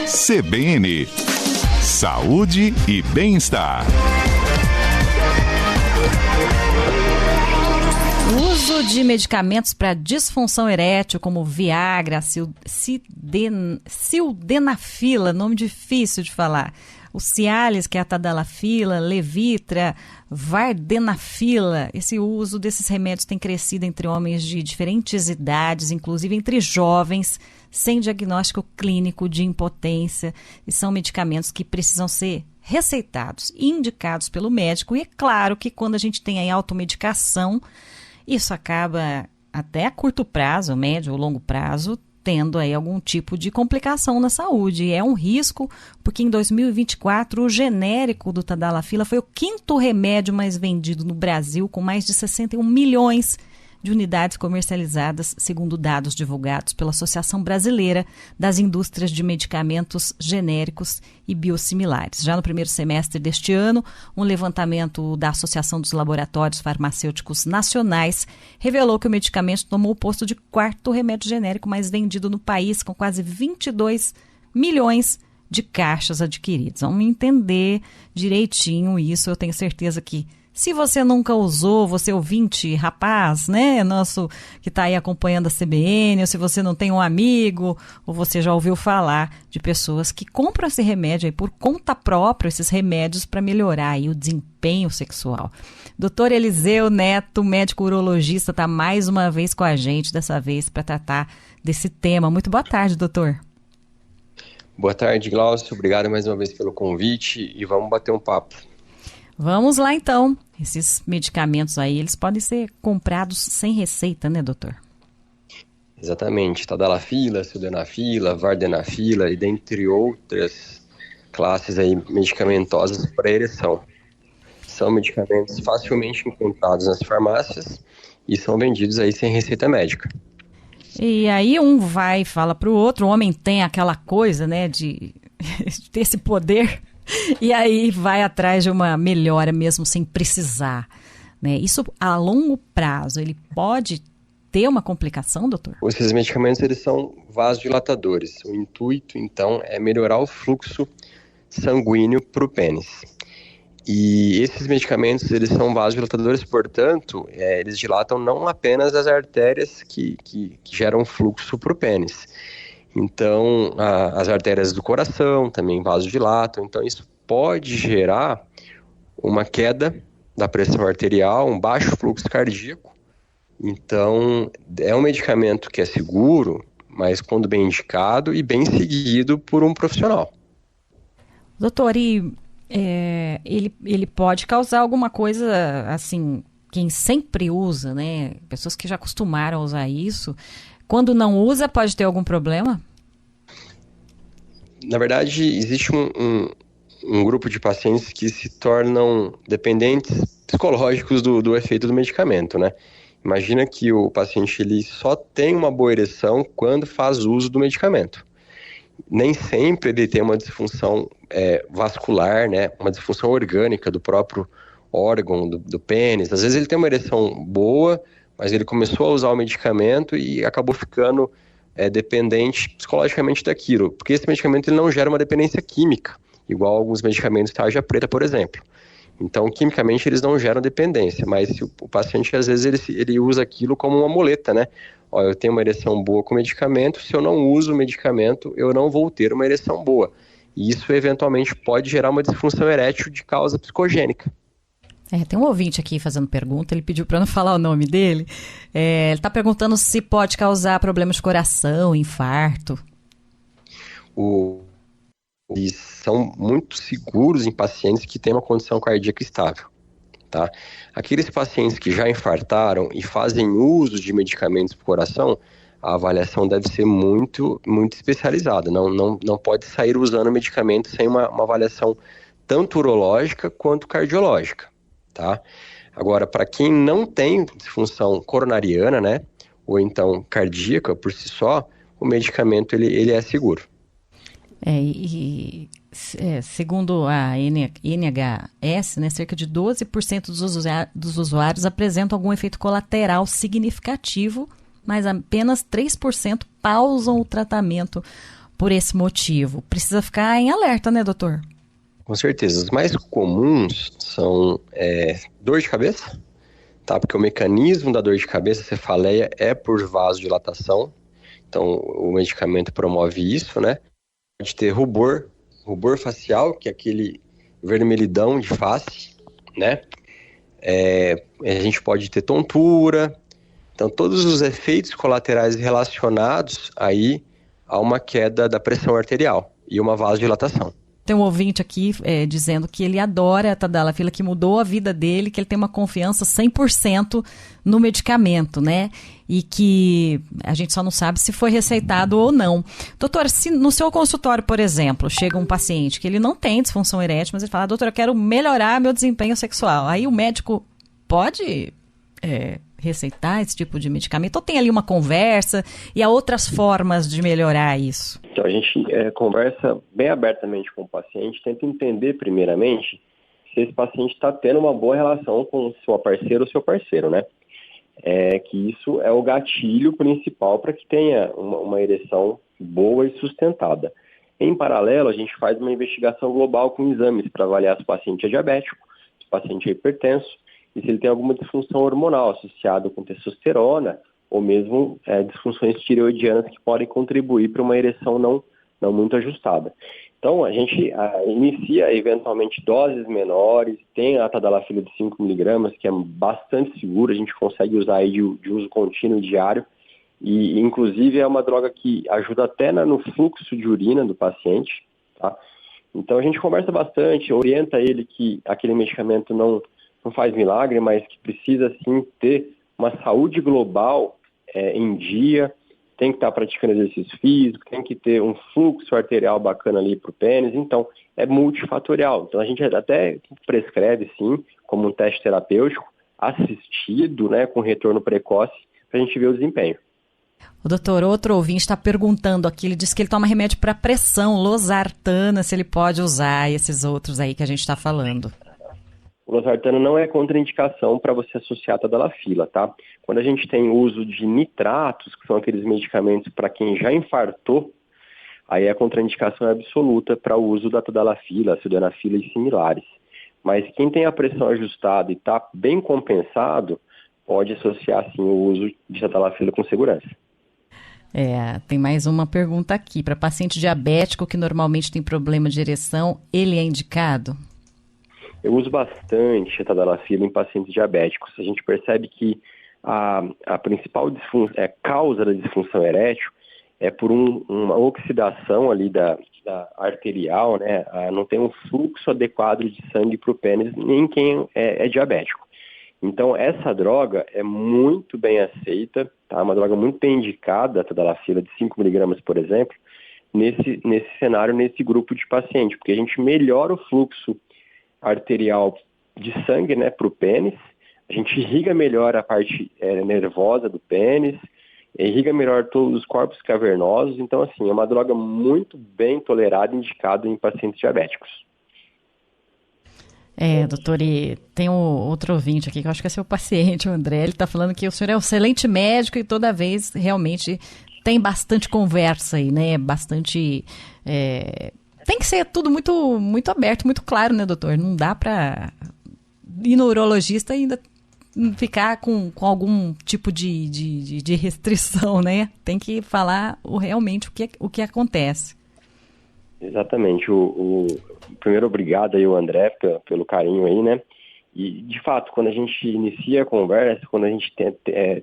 CBN, Saúde e Bem-Estar. O uso de medicamentos para disfunção erétil, como Viagra, sildenafila, nome difícil de falar, o Cialis, que é a tadalafila, Levitra, vardenafila. Esse uso desses remédios tem crescido entre homens de diferentes idades, inclusive entre jovens, sem diagnóstico clínico de impotência. E são medicamentos que precisam ser receitados e indicados pelo médico. E é claro que quando a gente tem a automedicação, isso acaba até a curto prazo, médio ou longo prazo, tendo aí algum tipo de complicação na saúde. E é um risco, porque em 2024 o genérico do tadalafila foi o quinto remédio mais vendido no Brasil, com mais de 61 milhões de unidades comercializadas, segundo dados divulgados pela Associação Brasileira das Indústrias de Medicamentos Genéricos e Biosimilares. Já no primeiro semestre deste ano, um levantamento da Associação dos Laboratórios Farmacêuticos Nacionais revelou que o medicamento tomou o posto de quarto remédio genérico mais vendido no país, com quase 22 milhões de caixas adquiridas. Vamos entender direitinho isso. Eu tenho certeza que, se você nunca usou, você ouvinte, rapaz, né, nosso que está aí acompanhando a CBN, ou se você não tem um amigo, ou você já ouviu falar de pessoas que compram esse remédio aí por conta própria, esses remédios para melhorar aí o desempenho sexual. Doutor Eliseu Neto, médico urologista, está mais uma vez com a gente, dessa vez para tratar desse tema. Muito boa tarde, doutor. Boa tarde, Glaucio. Obrigado mais uma vez pelo convite e vamos bater um papo. Vamos lá, então. Esses medicamentos aí, eles podem ser comprados sem receita, né, doutor? Exatamente. Tadalafila, sildenafila, vardenafila e dentre outras classes aí medicamentosas para ereção. São medicamentos facilmente encontrados nas farmácias e são vendidos aí sem receita médica. E aí um vai e fala para o outro, o homem tem aquela coisa, né, de ter esse poder, e aí vai atrás de uma melhora mesmo sem precisar, né? Isso a longo prazo, ele pode ter uma complicação, doutor? Esses medicamentos, eles são vasodilatadores. O intuito, então, é melhorar o fluxo sanguíneo para o pênis. E esses medicamentos, eles são vasodilatadores, portanto, eles dilatam não apenas as artérias que geram fluxo para o pênis. Então, as artérias do coração também vasodilatam. Então, isso pode gerar uma queda da pressão arterial, um baixo fluxo cardíaco. Então, é um medicamento que é seguro, mas quando bem indicado e bem seguido por um profissional. Doutor, e ele pode causar alguma coisa, assim, quem sempre usa, né? Pessoas que já acostumaram a usar isso, quando não usa, pode ter algum problema? Na verdade, existe um grupo de pacientes que se tornam dependentes psicológicos do efeito do medicamento, né? Imagina que o paciente ele só tem uma boa ereção quando faz uso do medicamento. Nem sempre ele tem uma disfunção vascular, né? Uma disfunção orgânica do próprio órgão, do pênis. Às vezes ele tem uma ereção boa, mas ele começou a usar o medicamento e acabou ficando dependente psicologicamente daquilo, porque esse medicamento ele não gera uma dependência química, igual alguns medicamentos de tarja preta, por exemplo. Então, quimicamente, eles não geram dependência, mas o paciente, às vezes, ele usa aquilo como uma muleta, né? Ó, eu tenho uma ereção boa com medicamento, se eu não uso o medicamento, eu não vou ter uma ereção boa. E isso, eventualmente, pode gerar uma disfunção erétil de causa psicogênica. Tem um ouvinte aqui fazendo pergunta, ele pediu para não falar o nome dele. Ele está perguntando se pode causar problemas de coração, infarto. Eles são muito seguros em pacientes que têm uma condição cardíaca estável, tá? Aqueles pacientes que já infartaram e fazem uso de medicamentos para o coração, a avaliação deve ser muito, muito especializada. Não pode sair usando medicamento sem uma avaliação tanto urológica quanto cardiológica. Tá? Agora, para quem não tem disfunção coronariana, né, ou então cardíaca por si só, o medicamento ele é seguro. Segundo a NHS, né, cerca de 12% dos usuários apresentam algum efeito colateral significativo, mas apenas 3% pausam o tratamento por esse motivo. Precisa ficar em alerta, né, doutor? Com certeza. Os mais comuns são dor de cabeça, tá? Porque o mecanismo da dor de cabeça, cefaleia, é por vasodilatação. Então, o medicamento promove isso, né? Pode ter rubor facial, que é aquele vermelhidão de face, né? A gente pode ter tontura. Então, todos os efeitos colaterais relacionados aí a uma queda da pressão arterial e uma vasodilatação. Tem um ouvinte aqui dizendo que ele adora a tadalafila, que mudou a vida dele, que ele tem uma confiança 100% no medicamento, né? E que a gente só não sabe se foi receitado ou não. Doutora, se no seu consultório, por exemplo, chega um paciente que ele não tem disfunção erétil, mas ele fala, doutora, eu quero melhorar meu desempenho sexual. Aí o médico pode receitar esse tipo de medicamento? Ou tem ali uma conversa e há outras formas de melhorar isso? Então, a gente conversa bem abertamente com o paciente, tenta entender primeiramente se esse paciente está tendo uma boa relação com sua parceira ou seu parceiro, né? Que isso é o gatilho principal para que tenha uma ereção boa e sustentada. Em paralelo, a gente faz uma investigação global com exames para avaliar se o paciente é diabético, se o paciente é hipertenso, e se ele tem alguma disfunção hormonal associada com testosterona ou mesmo disfunções tireoidianas que podem contribuir para uma ereção não muito ajustada. Então, a gente inicia eventualmente doses menores, tem a tadalafila de 5 mg, que é bastante segura, a gente consegue usar aí de uso contínuo diário, e inclusive é uma droga que ajuda até no fluxo de urina do paciente, tá? Então, a gente conversa bastante, orienta ele que aquele medicamento não faz milagre, mas que precisa sim ter uma saúde global em dia, tem que estar praticando exercício físico, tem que ter um fluxo arterial bacana ali para o pênis, então é multifatorial. Então a gente até prescreve sim, como um teste terapêutico, assistido, né, com retorno precoce, para a gente ver o desempenho. O doutor, outro ouvinte está perguntando aqui, ele diz que ele toma remédio para pressão, losartana, se ele pode usar esses outros aí que a gente está falando. O losartano não é contraindicação para você associar a tadalafila, tá? Quando a gente tem uso de nitratos, que são aqueles medicamentos para quem já infartou, aí a contraindicação é absoluta para o uso da tadalafila, sildenafila e similares. Mas quem tem a pressão ajustada e está bem compensado, pode associar sim o uso de tadalafila com segurança. Tem mais uma pergunta aqui. Para paciente diabético que normalmente tem problema de ereção, ele é indicado? Eu uso bastante a tadalafila em pacientes diabéticos. A gente percebe que a principal causa da disfunção erétil é por uma oxidação ali da arterial, né? Não tem um fluxo adequado de sangue para o pênis nem quem é diabético. Então, essa droga é muito bem aceita, tá? Uma droga muito bem indicada, a tadalafila de 5 mg, por exemplo, nesse cenário, nesse grupo de paciente, porque a gente melhora o fluxo arterial de sangue, né, para o pênis, a gente irriga melhor a parte nervosa do pênis, irriga melhor todos os corpos cavernosos, então assim, é uma droga muito bem tolerada e indicada em pacientes diabéticos. Doutor, e tem outro ouvinte aqui, que eu acho que é seu paciente, o André, ele está falando que o senhor é um excelente médico e toda vez realmente tem bastante conversa aí, né, bastante... Tem que ser tudo muito, muito aberto, muito claro, né, doutor? Não dá para ir no urologista e ainda ficar com algum tipo de restrição, né? Tem que falar realmente o que acontece. Exatamente. Primeiro, obrigado aí, o André, pelo carinho aí, né? E, de fato, quando a gente inicia a conversa, quando a gente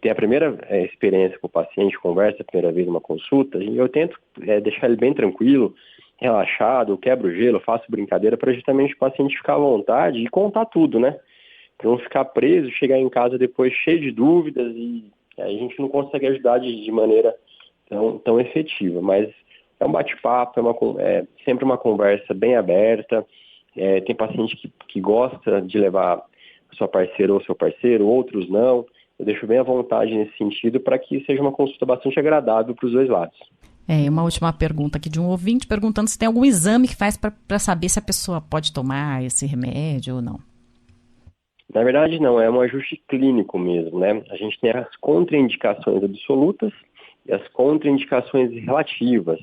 tem a primeira experiência com o paciente, conversa a primeira vez numa consulta, eu tento deixar ele bem tranquilo, relaxado, quebro o gelo, faço brincadeira para justamente o paciente ficar à vontade e contar tudo, né? Para não ficar preso, chegar em casa depois cheio de dúvidas e a gente não consegue ajudar de maneira tão efetiva. Mas é um bate-papo, é sempre uma conversa bem aberta. Tem paciente que gosta de levar a sua parceira ou seu parceiro, outros não. Eu deixo bem à vontade nesse sentido para que seja uma consulta bastante agradável para os dois lados. Uma última pergunta aqui de um ouvinte perguntando se tem algum exame que faz para saber se a pessoa pode tomar esse remédio ou não. Na verdade, não. É um ajuste clínico mesmo, né? A gente tem as contraindicações absolutas e as contraindicações relativas.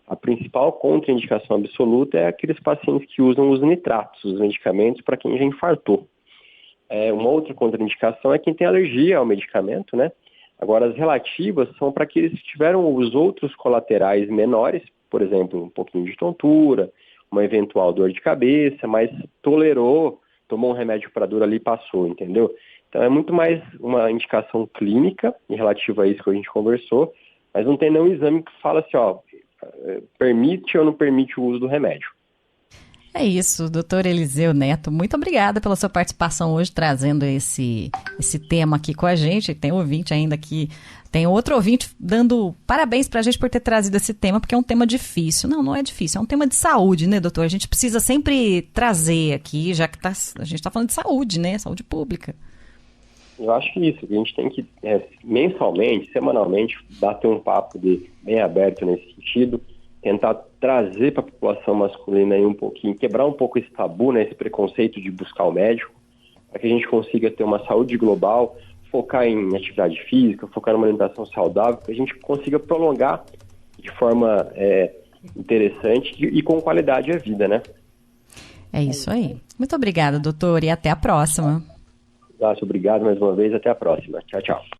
A principal contraindicação absoluta é aqueles pacientes que usam os nitratos, os medicamentos, para quem já infartou. Uma outra contraindicação é quem tem alergia ao medicamento, né? Agora, as relativas são para aqueles que tiveram os outros colaterais menores, por exemplo, um pouquinho de tontura, uma eventual dor de cabeça, mas tolerou, tomou um remédio para dor ali e passou, entendeu? Então é muito mais uma indicação clínica em relativo a isso que a gente conversou, mas não tem nenhum exame que fala assim, permite ou não permite o uso do remédio. É isso, doutor Eliseu Neto, muito obrigada pela sua participação hoje, trazendo esse tema aqui com a gente. Tem ouvinte ainda aqui, tem outro ouvinte dando parabéns pra gente por ter trazido esse tema, porque é um tema difícil. Não é difícil, é um tema de saúde, né, doutor? A gente precisa sempre trazer aqui, já que a gente está falando de saúde, né, saúde pública. Eu acho que isso, a gente tem que mensalmente, semanalmente, bater um papo bem aberto nesse sentido, tentar trazer para a população masculina aí um pouquinho, quebrar um pouco esse tabu, né, esse preconceito de buscar o médico, para que a gente consiga ter uma saúde global, focar em atividade física, focar numa alimentação saudável, que a gente consiga prolongar de forma interessante e com qualidade a vida, né? É isso aí. Muito obrigada, doutor, e até a próxima. Obrigado mais uma vez, até a próxima. Tchau, tchau.